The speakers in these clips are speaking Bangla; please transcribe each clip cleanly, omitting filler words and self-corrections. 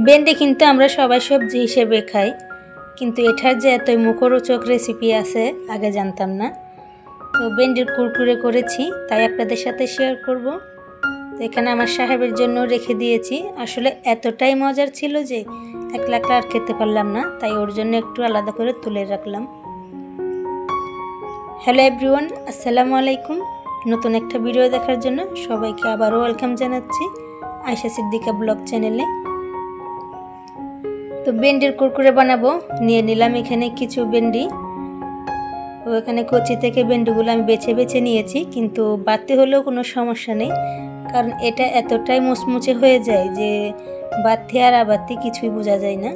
ভেন্ডি কিন্তু আমরা সবাই সবজি হিসেবে খাই, কিন্তু এটার যে এত মুখরোচক রেসিপি আছে আগে জানতাম না। তো ভেন্ডির কুরকুরে করেছি, তাই আপনাদের সাথে শেয়ার করব। তো এখানে আমার সাহেবের জন্য রেখে দিয়েছি। আসলে এতটাই মজার ছিল যে একলা একলা আর খেতে পারলাম না, তাই ওর জন্য একটু আলাদা করে তুলে রাখলাম। হ্যালো এভরিওয়ান, আসসালামু আলাইকুম। নতুন একটা ভিডিও দেখার জন্য সবাইকে আবারও ওয়েলকাম জানাচ্ছি আয়েশা সিদ্দিকা ব্লগ চ্যানেলে। তো ভেন্ডির কুরকুরে বানাবো, নিয়ে নিলাম এখানে কিছু ভেন্ডি। তো এখানে কচি থেকে ভেন্ডিগুলো আমি বেছে বেছে নিয়েছি, কিন্তু বাড়তে হলেও কোনো সমস্যা নেই, কারণ এটা এতটাই মুচমুচে হয়ে যায় যে বাড়তি আর আবাড়তি কিছুই বোঝা যায় না।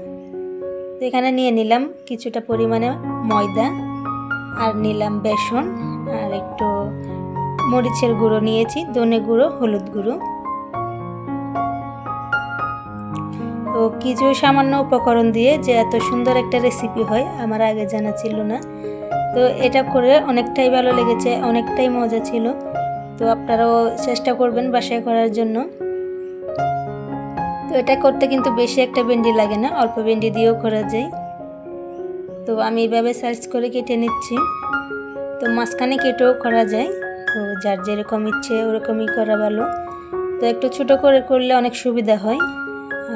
তো এখানে নিয়ে নিলাম কিছুটা পরিমাণে ময়দা, আর নিলাম বেসন, আর একটু মরিচের গুঁড়ো নিয়েছি, ধনে গুঁড়ো, হলুদ গুঁড়ো। তো কিছু সামান্য উপকরণ দিয়ে যে এত সুন্দর একটা রেসিপি হয় আমার আগে জানা ছিল না। তো এটা করে অনেকটাই ভালো লেগেছে, অনেকটাই মজা ছিল। তো আপনারাও চেষ্টা করবেন বাসায় করার জন্য। তো এটা করতে কিন্তু বেশি একটা ভেন্ডি লাগে না, অল্প ভেন্ডি দিয়েও করা যায়। তো আমি এইভাবে সাইজ করে কেটে নিচ্ছি। তো মাঝখানে কেটেও করা যায়, তো যার যেরকম ইচ্ছে ওরকমই করা ভালো। তো একটু ছোটো করে করলে অনেক সুবিধা হয়,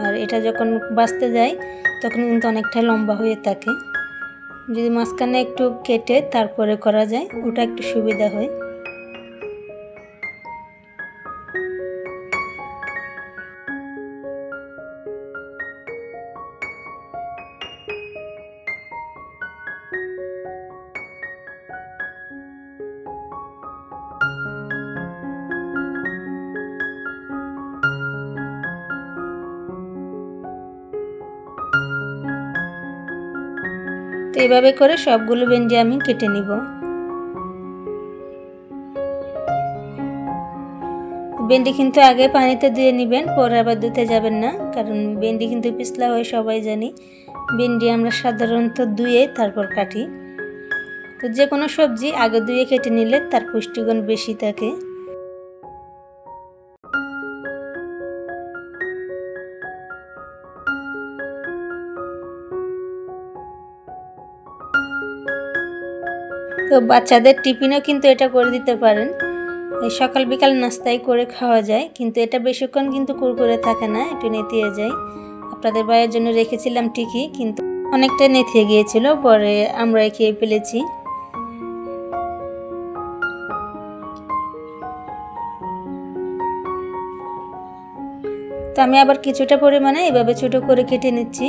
আর এটা যখন বাছতে যায় তখন কিন্তু অনেকটা লম্বা হয়ে থাকে। যদি মাঝখানে একটু কেটে তারপরে করা যায় ওটা একটু সুবিধা হয়। তো এইভাবে করে সবগুলো ভেন্ডি আমি কেটে নিব। ভেন্ডি কিন্তু আগে পানিতে ধুয়ে নেবেন, পরে আবার ধুতে যাবেন না, কারণ ভেন্ডি কিন্তু পিছলা হয় সবাই জানি। ভেন্ডি আমরা সাধারণত ধুয়ে তারপর কাটি। তো যে কোনো সবজি আগে ধুয়ে কেটে নিলে তার পুষ্টিগুণ বেশি থাকে। তো বাচ্চাদের টিফিনেও কিন্তু এটা করে দিতে পারেন, এই সকাল বিকাল নাস্তায় করে খাওয়া যায়, কিন্তু এটা বেশিক্ষণ কিন্তু কুরকুরে থাকে না, একটু নেতিয়ে যায়। আপনাদের ভাইয়ের জন্য রেখেছিলাম ঠিকই, কিন্তু অনেকটা নেতিয়ে গিয়েছিল, পরে আমরা খেয়ে ফেলেছি। তো আমি আবার কিছুটা পরিমাণে এভাবে ছোটো করে কেটে নিচ্ছি।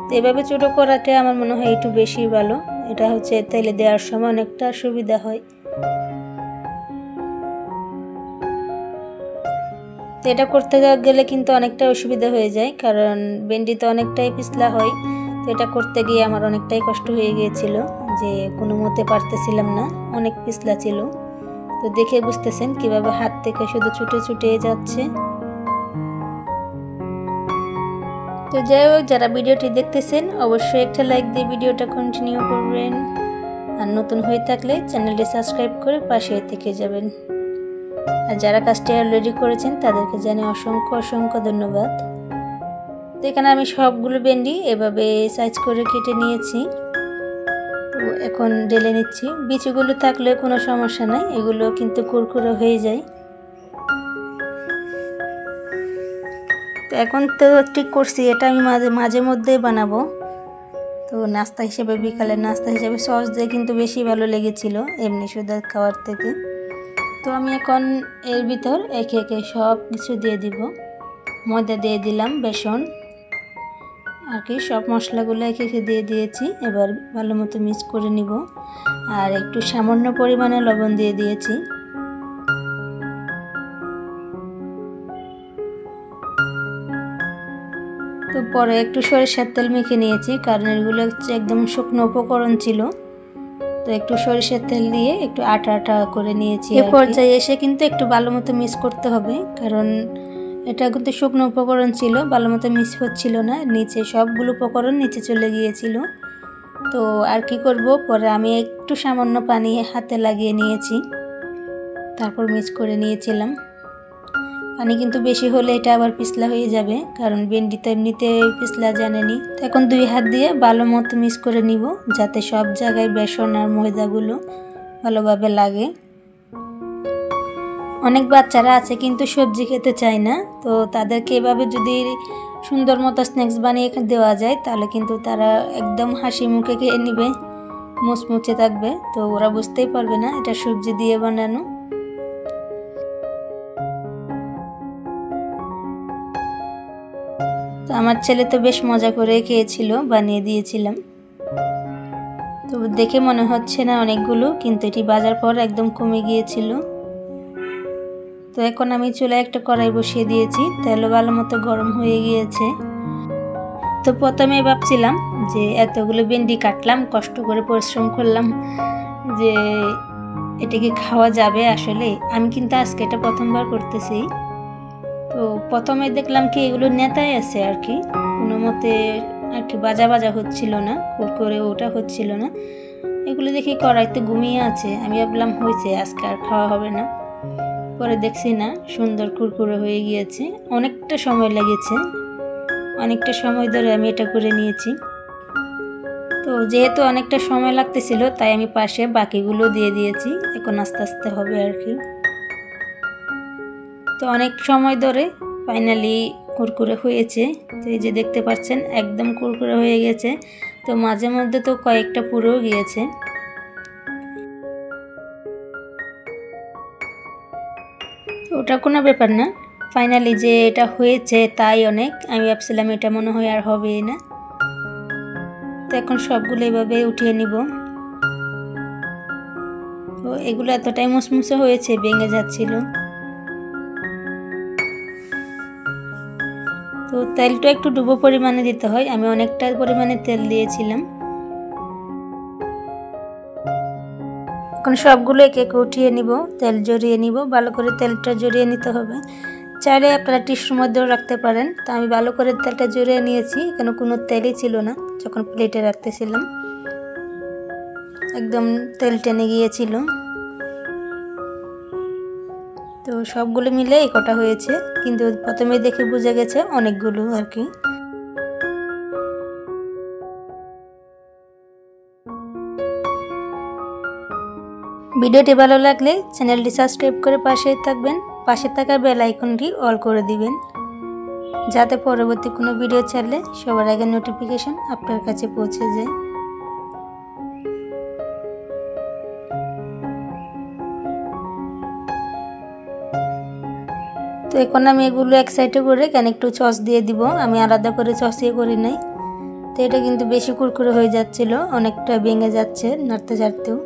তো এভাবে ছোটো করাটা আমার মনে হয় একটু বেশি ভালো, এটা হচ্ছে তেলে দেওয়ার সময় অনেকটা সুবিধা হয়। তো এটা করতে গেলে কিন্তু অনেকটা অসুবিধা হয়ে যায়, কারণ ভেন্ডি তো অনেকটাই পিছলা হয়। তো এটা করতে গিয়ে আমার অনেকটাই কষ্ট হয়ে গিয়েছিল, যে কোনো মতে পারতেছিলাম না, অনেক পিছলা ছিল। তো দেখে বুঝতেছেন কিভাবে হাত থেকে শুধু ছুটে ছুটে যাচ্ছে। তো যাই হোক, যারা ভিডিওটি দেখতেছেন অবশ্যই একটা লাইক দিয়ে ভিডিওটা কন্টিনিউ করবেন, আর নতুন হয়ে থাকলে চ্যানেলটি সাবস্ক্রাইব করে পাশে থেকে যাবেন। আর যারা কাজটি অলরেডি করেছেন তাদেরকে জানাই অসংখ্য অসংখ্য ধন্যবাদ। তো এখানে আমি সবগুলো ভেন্ডি এভাবে সাইজ করে কেটে নিয়েছি। তো এখন ঢেলে নিচ্ছি। বিচিগুলো থাকলে কোনো সমস্যা নাই, এগুলো কিন্তু কুরকুরে হয়ে যায়। তো এখন তো ঠিক করছি এটা আমি মাঝে মধ্যে বানাবো। তো নাস্তা হিসেবে, বিকালের নাস্তা হিসেবে সস দিয়ে কিন্তু বেশি ভালো লেগেছিল এমনি শুধু খাওয়ার থেকে। তো আমি এখন এর ভিতর একে একে সব কিছু দিয়ে দিব। ময়দা দিয়ে দিলাম, বেসন আর কি সব মশলাগুলো একে একে দিয়ে দিয়েছি। এবার ভালো মতো মিক্স করে নিব, আর একটু সামান্য পরিমাণে লবণ দিয়ে দিয়েছি। তো পরে একটু সরিষার তেল মেখে নিয়েছি, কারণ এগুলো হচ্ছে একদম শুকনো উপকরণ ছিল। তো একটু সরিষার তেল দিয়ে একটু আটা আটা করে নিয়েছি। এই পর্যায়ে এসে কিন্তু একটু ভালো মতো মিক্স করতে হবে, কারণ এটা কিন্তু শুকনো উপকরণ ছিল, ভালো মতো মিক্স হচ্ছিল না, নিচে সবগুলো উপকরণ নিচে চলে গিয়েছিল। তো আর কি করব, পরে আমি একটু সামান্য পানি হাতে লাগিয়ে নিয়েছি, তারপর মিক্স করে নিয়েছিলাম। পানি কিন্তু বেশি হলে এটা আবার পিছলা হয়ে যাবে, কারণ ভেন্ডি তো এমনিতে পিছলা জানেনি। তো এখন 2 হাত দিয়ে ভালো মতো মিক্স করে নিব, যাতে সব জায়গায় বেসন আর ময়দাগুলো ভালোভাবে লাগে। অনেক বাচ্চারা আছে কিন্তু সবজি খেতে চায় না, তো তাদেরকে এভাবে যদি সুন্দর মতো স্ন্যাক্স বানিয়ে দেওয়া যায় তাহলে কিন্তু তারা একদম হাসি মুখে খেয়ে নেবে, মুচমুচে থাকবে। তো ওরা বুঝতেই পারবে না এটা সবজি দিয়ে বানানো। তো আমার ছেলে তো বেশ মজা করে খেয়েছিল, বানিয়ে দিয়েছিলাম। তো দেখে মনে হচ্ছে না অনেকগুলো, কিন্তু এটি বাজার পর একদম কমে গিয়েছিল। তো এখন আমি চুলায় একটা কড়াই বসিয়ে দিয়েছি, তেলও ভালো মতো গরম হয়ে গিয়েছে। তো প্রথমে ভাবছিলাম যে এতগুলো ভেন্ডি কাটলাম, কষ্ট করে পরিশ্রম করলাম, যে এটা কি খাওয়া যাবে আসলে। আমি কিন্তু আজকে এটা প্রথমবার করতেছি। তো প্রথমে দেখলাম কি এগুলো নেতায় আছে আর কি, কোনো মতে আর কি বাজা বাজা হচ্ছিল না, কুরকুরে ওটা হচ্ছিল না। এগুলো দেখি কড়াইতে ঘুমিয়ে আছে, আমি ভাবলাম হয়েছে আজকে আর খাওয়া হবে না। পরে দেখছি না, সুন্দর কুরকুরে হয়ে গিয়েছে। অনেকটা সময় লেগেছে, অনেকটা সময় ধরে আমি এটা করে নিয়েছি। তো যেহেতু অনেকটা সময় লাগতেছিল তাই আমি পাশে বাকিগুলো দিয়ে দিয়েছি, এখন আস্তে আস্তে হবে আর কি। তো অনেক সময় ধরে ফাইনালি কুরকুরে হয়েছে। তো এই যে দেখতে পাচ্ছেন একদম কুরকুরে হয়ে গেছে। তো মাঝে মধ্যে তো কয়েকটা পুড়েও গিয়েছে। তো ওটা কোনো ব্যাপার না, ফাইনালি যে এটা হয়েছে তাই অনেক। আমি ভাবছিলাম এটা মনে হয় আর হবেই না। তো এখন সবগুলো এভাবে উঠিয়ে নিব। তো এগুলো এতটাই মুসমুসে হয়েছে, ভেঙে যাচ্ছিল। তো তেলটা একটু ডুবো পরিমাণে দিতে হয়, আমি অনেকটা পরিমাণে তেল দিয়েছিলাম। এখন সবগুলো একে একে উঠিয়ে নিব, তেল জড়িয়ে নিব, ভালো করে তেলটা জড়িয়ে নিতে হবে। চাইলে আপনারা টিস্যুর মধ্যেও রাখতে পারেন। তো আমি ভালো করে তেলটা জড়িয়ে নিয়েছি, কেন কোনো তেলই ছিল না যখন প্লেটে রাখতেছিলাম, একদম তেল টেনে গিয়েছিল। তো সবগুলো মিলে এই কটা হয়েছে, কিন্তু প্রথমে দেখে বোঝা গেছে অনেকগুলো আর কি। ভিডিওটি ভালো লাগলে চ্যানেলটি সাবস্ক্রাইব করে পাশেই থাকবেন, পাশে থাকা বেল আইকনটি অল করে দিবেন, যাতে পরবর্তী কোনো ভিডিও ছাড়লে সবার আগে নোটিফিকেশন আপনার কাছে পৌঁছে যায়। তো এখন আমি এগুলো এক সাইডে করে কেন একটু সস দিয়ে দিব, আমি আলাদা করে সস দিয়ে করি নাই। তো এটা কিন্তু বেশি কুরকুরে হয়ে যাচ্ছিল, অনেকটা ভেঙে যাচ্ছে নাড়তে চাড়তেও।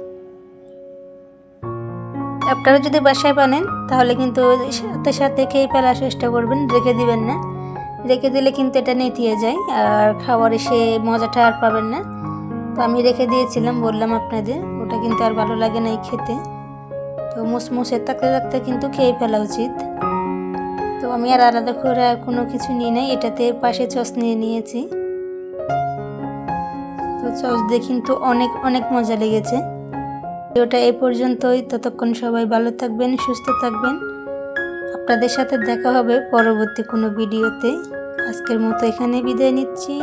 আপনারা যদি বাসায় বানেন তাহলে কিন্তু সাথে সাথে খেয়ে ফেলার চেষ্টা করবেন, রেখে দিবেন না। রেখে দিলে কিন্তু এটা নেতিয়ে যায় আর খাওয়ার সে মজাটা আর পাবেন না। তো আমি রেখে দিয়েছিলাম, বললাম আপনাদের, ওটা কিন্তু আর ভালো লাগে না খেতে। তো মুসমুসে থাকতে থাকতে কিন্তু খেয়ে ফেলা উচিত। তো আমি আর আলাদা করে আর কোনো কিছু নিয়ে নেই, এটাতে পাশে সস নিয়ে নিয়েছি। তো সস দিয়ে কিন্তু অনেক অনেক মজা লেগেছে। ভিডিওটা এই পর্যন্তই, ততক্ষণ সবাই ভালো থাকবেন, সুস্থ থাকবেন। আপনাদের সাথে দেখা হবে পরবর্তী কোনো ভিডিওতে। আজকের মতো এখানে বিদায় নিচ্ছি।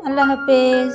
আল্লাহ হাফেজ।